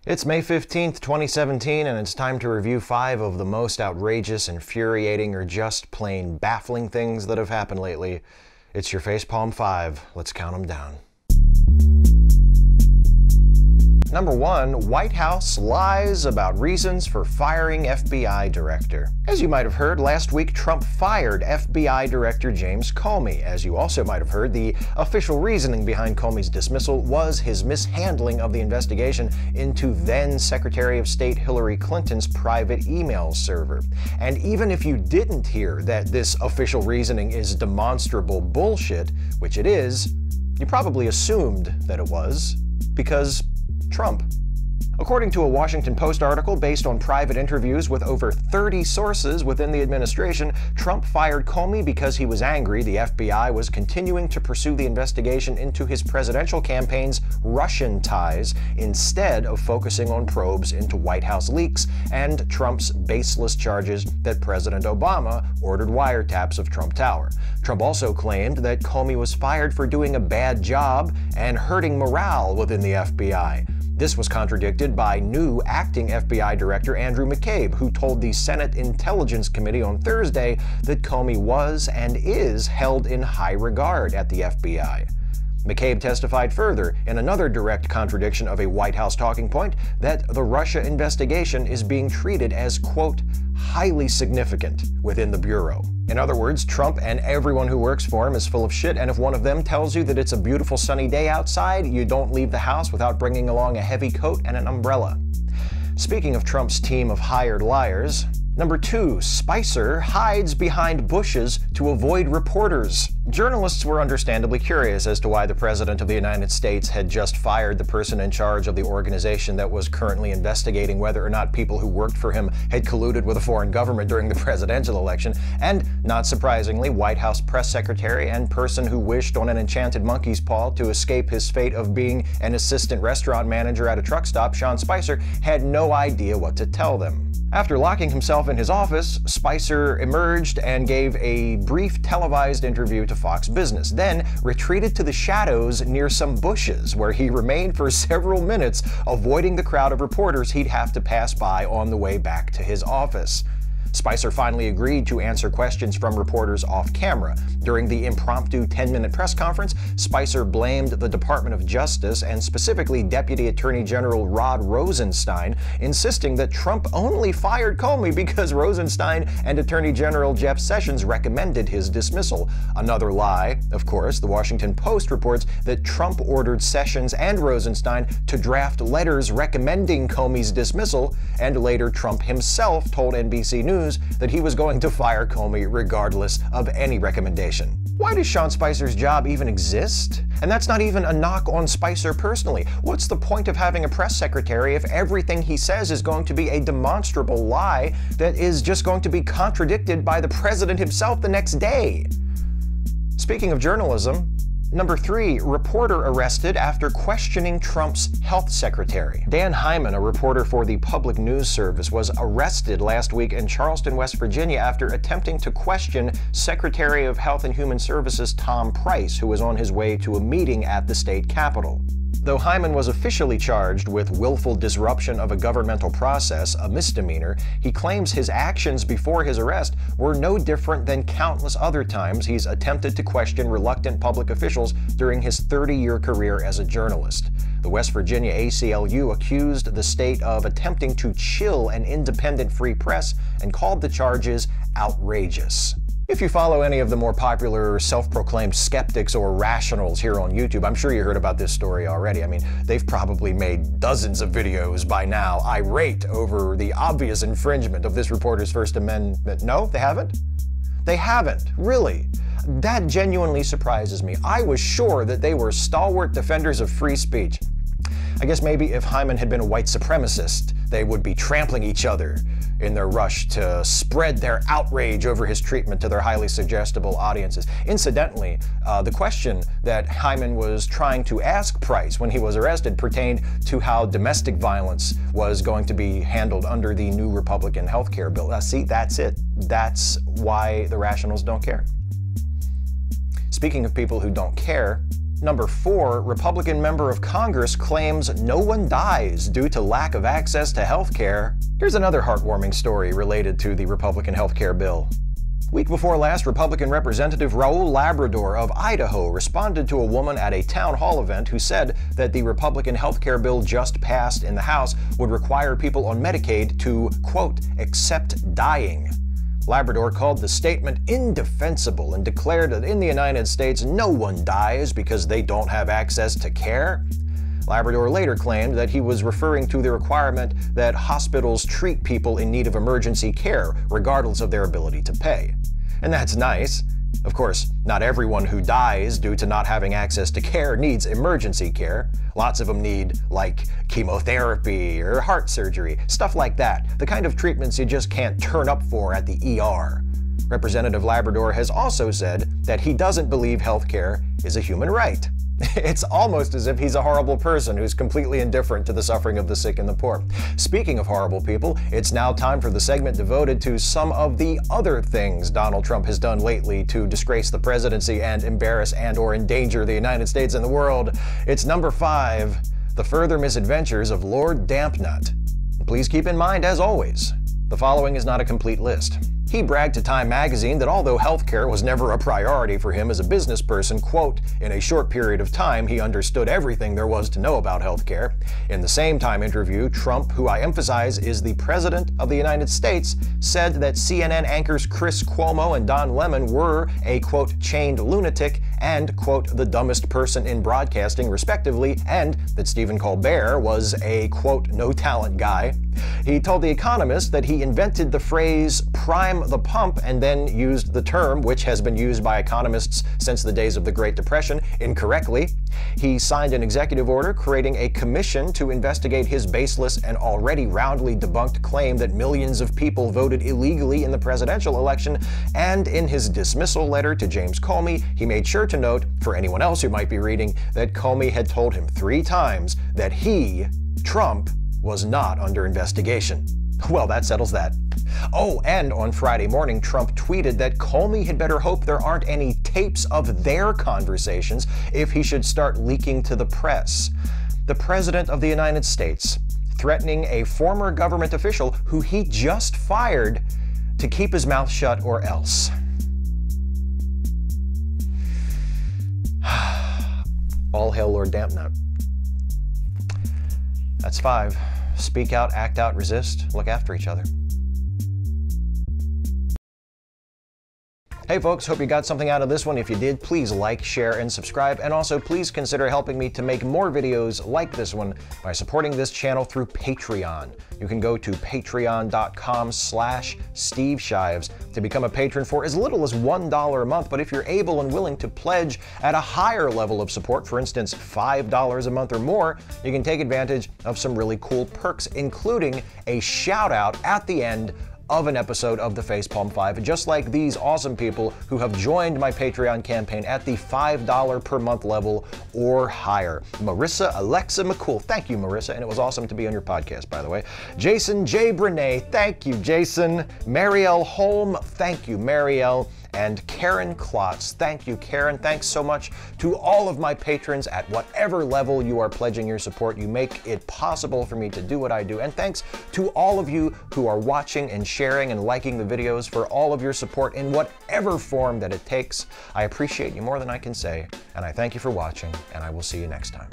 It's May 15th, 2017, and it's time to review 5 of the most outrageous, infuriating, or just plain baffling things that have happened lately. It's your Facepalm 5. Let's count them down. Number 1, White House lies about reasons for firing FBI director. As you might have heard, last week Trump fired FBI Director James Comey. As you also might have heard, the official reasoning behind Comey's dismissal was his mishandling of the investigation into then Secretary of State Hillary Clinton's private email server. And even if you didn't hear that this official reasoning is demonstrable bullshit, which it is, you probably assumed that it was, because Trump. According to a Washington Post article based on private interviews with over 30 sources within the administration, Trump fired Comey because he was angry the FBI was continuing to pursue the investigation into his presidential campaign's Russian ties instead of focusing on probes into White House leaks and Trump's baseless charges that President Obama ordered wiretaps of Trump Tower. Trump also claimed that Comey was fired for doing a bad job and hurting morale within the FBI. This was contradicted by new acting FBI Director Andrew McCabe, who told the Senate Intelligence Committee on Thursday that Comey was and is held in high regard at the FBI. McCabe testified further, in another direct contradiction of a White House talking point, that the Russia investigation is being treated as, quote, highly significant within the Bureau. In other words, Trump and everyone who works for him is full of shit, and if one of them tells you that it's a beautiful sunny day outside, you don't leave the house without bringing along a heavy coat and an umbrella. Speaking of Trump's team of hired liars, Number 2, Spicer hides behind bushes to avoid reporters. Journalists were understandably curious as to why the President of the United States had just fired the person in charge of the organization that was currently investigating whether or not people who worked for him had colluded with a foreign government during the presidential election, and, not surprisingly, White House press secretary and person who wished on an enchanted monkey's paw to escape his fate of being an assistant restaurant manager at a truck stop, Sean Spicer, had no idea what to tell them. After locking himself in his office, Spicer emerged and gave a brief televised interview to Fox Business, then retreated to the shadows near some bushes, where he remained for several minutes, avoiding the crowd of reporters he'd have to pass by on the way back to his office. Spicer finally agreed to answer questions from reporters off camera. During the impromptu 10-minute press conference, Spicer blamed the Department of Justice and specifically Deputy Attorney General Rod Rosenstein, insisting that Trump only fired Comey because Rosenstein and Attorney General Jeff Sessions recommended his dismissal. Another lie, of course. The Washington Post reports that Trump ordered Sessions and Rosenstein to draft letters recommending Comey's dismissal, and later Trump himself told NBC News that he was going to fire Comey regardless of any recommendation. Why does Sean Spicer's job even exist? And that's not even a knock on Spicer personally. What's the point of having a press secretary if everything he says is going to be a demonstrable lie that is just going to be contradicted by the president himself the next day? Speaking of journalism, Number 3, reporter arrested after questioning Trump's health secretary. Dan Hyman, a reporter for the Public News Service, was arrested last week in Charleston, West Virginia after attempting to question Secretary of Health and Human Services Tom Price, who was on his way to a meeting at the state capitol. Though Hyman was officially charged with willful disruption of a governmental process, a misdemeanor, he claims his actions before his arrest were no different than countless other times he's attempted to question reluctant public officials during his 30-year career as a journalist. The West Virginia ACLU accused the state of attempting to chill an independent free press and called the charges outrageous. If you follow any of the more popular self-proclaimed skeptics or rationals here on YouTube, I'm sure you heard about this story already. I mean, they've probably made dozens of videos by now irate over the obvious infringement of this reporter's First Amendment. No, they haven't? They haven't, really. That genuinely surprises me. I was sure that they were stalwart defenders of free speech. I guess maybe if Hyman had been a white supremacist, they would be trampling each other in their rush to spread their outrage over his treatment to their highly suggestible audiences. Incidentally, the question that Hyman was trying to ask Price when he was arrested pertained to how domestic violence was going to be handled under the new Republican health care bill. See, that's it. That's why the rationals don't care. Speaking of people who don't care, Number 4, Republican member of Congress claims no one dies due to lack of access to health care. Here's another heartwarming story related to the Republican health care bill. Week before last, Republican Representative Raul Labrador of Idaho responded to a woman at a town hall event who said that the Republican health care bill just passed in the House would require people on Medicaid to, quote, accept dying. Labrador called the statement indefensible and declared that in the United States no one dies because they don't have access to care. Labrador later claimed that he was referring to the requirement that hospitals treat people in need of emergency care, regardless of their ability to pay. And that's nice. Of course, not everyone who dies due to not having access to care needs emergency care. Lots of them need, like, chemotherapy or heart surgery, stuff like that, the kind of treatments you just can't turn up for at the ER. Representative Labrador has also said that he doesn't believe healthcare is a human right. It's almost as if he's a horrible person who's completely indifferent to the suffering of the sick and the poor. Speaking of horrible people, it's now time for the segment devoted to some of the other things Donald Trump has done lately to disgrace the presidency and embarrass and/or endanger the United States and the world. It's number 5, the further misadventures of Lord Dampnut. Please keep in mind, as always, the following is not a complete list. He bragged to Time magazine that although healthcare was never a priority for him as a business person, quote, in a short period of time he understood everything there was to know about healthcare. In the same Time interview, Trump, who I emphasize is the President of the United States, said that CNN anchors Chris Cuomo and Don Lemon were a, quote, chained lunatic and, quote, the dumbest person in broadcasting, respectively, and that Stephen Colbert was a, quote, no-talent guy. He told The Economist that he invented the phrase prime the pump and then used the term, which has been used by economists since the days of the Great Depression, incorrectly. He signed an executive order creating a commission to investigate his baseless and already roundly debunked claim that millions of people voted illegally in the presidential election, and in his dismissal letter to James Comey, he made sure to note, for anyone else who might be reading, that Comey had told him 3 times that he, Trump, was not under investigation. Well, that settles that. Oh, and on Friday morning, Trump tweeted that Comey had better hope there aren't any tapes of their conversations if he should start leaking to the press. The President of the United States threatening a former government official who he just fired to keep his mouth shut or else. All hail Lord Dampnut. That's 5. Speak out, act out, resist, look after each other. Hey folks, hope you got something out of this one. If you did, please like, share, and subscribe. And also, please consider helping me to make more videos like this one by supporting this channel through Patreon. You can go to patreon.com/SteveShives to become a patron for as little as $1 a month. But if you're able and willing to pledge at a higher level of support, for instance, $5 a month or more, you can take advantage of some really cool perks, including a shout out at the end of an episode of the Facepalm 5, just like these awesome people who have joined my Patreon campaign at the $5 per month level or higher. Marissa Alexa McCool, thank you, Marissa, and it was awesome to be on your podcast, by the way. Jason J. Brene, thank you, Jason. Marielle Holm, thank you, Marielle. And Karen Klotz, thank you, Karen. Thanks so much to all of my patrons at whatever level you are pledging your support. You make it possible for me to do what I do. And thanks to all of you who are watching and sharing and liking the videos, for all of your support in whatever form that it takes. I appreciate you more than I can say, and I thank you for watching, and I will see you next time.